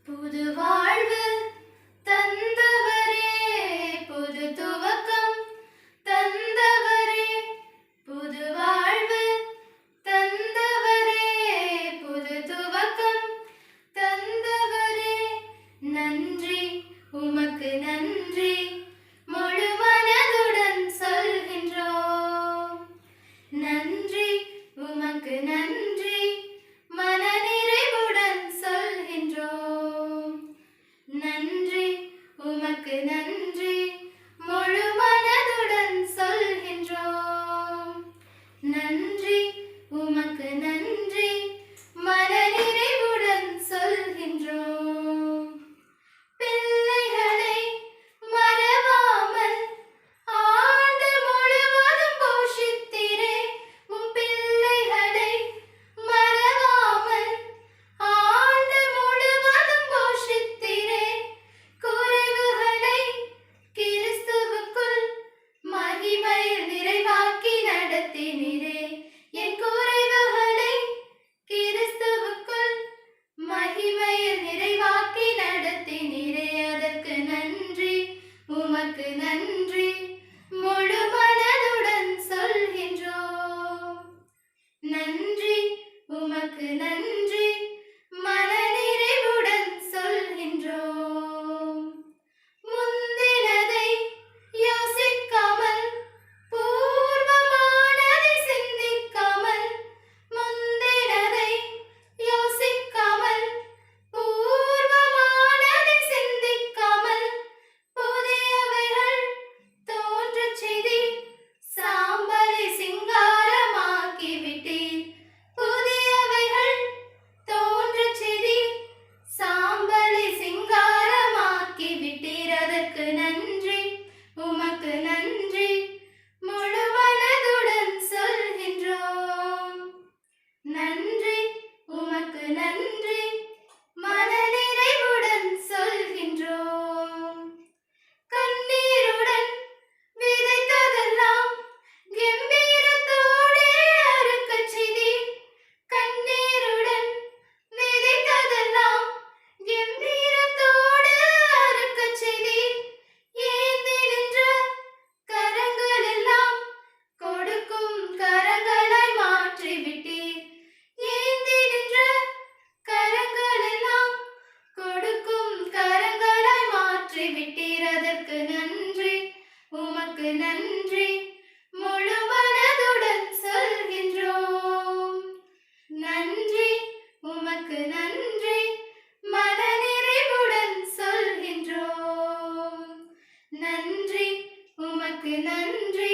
புது வாழ்வு தந்தவரே, புது துவக்கம் தந்தவரே, புது வாழ்வு தந்தவரே, புது துவக்கம் தந்தவரே. நன்றி, உமக்கு நன்றி, முழு மனதுடன் சொல்கின்றோம். நன்றி, உமக்கு நன்றி, மனநிறைவுடன் சொல்கின்றோம். நன்றி, உமக்கு நன்றி, முழு மனதுடன் சொல்கின்றோம். நன்றி, உமக்கு நன்றி, மனநிறைவுடன் சொல்கின்றோம். பிள்ளைகளை மறவாமல் ஆண்டு முழுவதும் போஷித்தீரே. உம் பிள்ளைகளை மறவாமல் ஆண்டு முழுவதும் போஷித்தீரே. குறைவுகளை கிறிஸ்துவுக்குள் மகிமையில் நிறைவாக்கி நடத்தினீரே. என் குறைவுகளை கிறிஸ்துவுக்குள் மகிமையில் நிறைவாக்கி நடத்தினீரே. அதற்கு நன்றி, உமக்கு நன்றி, முழு மனதுடன் சொல்கின்றோம். நன்றி, உமக்கு நன்றி, மனநிறைவுடன் சொல்கின்றோம். முந்தினதை யோசிக்காமல், பூர்வமானதை சிந்திக்காமல், முந்தினதை யோசிக்காமல், பூர்வமானதை சிந்திக்காமல், புதியவைகள் தோன்றச் செய்தீர், சாம்பலை சிங்காரமாக்கி விட்டீர். புதியவைகள் தோன்றச் செய்தீர், சாம்பலை சிங்காரமாக்கி விட்டீர். அதற்கு நன்றி, உமக்கு நன்றி, முழு மனதுடன் சொல்கின்றோம். நன்றி, உமக்கு நன்றி, மனநிறைவுடன் சொல்கின்றோம். கண்ணீருடன் விதைத்ததெல்லாம் கெம்பீரத்தோடே அறுக்கச் செய்தீர். கண்ணீருடன் விதைத்ததெல்லாம் கெம்பீரத்தோடு அறுக்கச் செய்தீர். ஏந்தி நின்ற கரங்கள் எல்லாம் கொடுக்கும் கரங்களாய் மாற்றி விட்டீர். ஏந்தி நின்ற கரங்கள் எல்லாம் கொடுக்கும் கரங்களாய் மாற்றி விட்டீர். அதற்கு நன்றி, உமக்கு நன்றி, முழு மனதுடன் சொல்கின்றோம். நன்றி, உமக்கு நன்றி, மனநிறைவுடன் சொல்கின்றோம். நன்றி, உமக்கு நன்றி,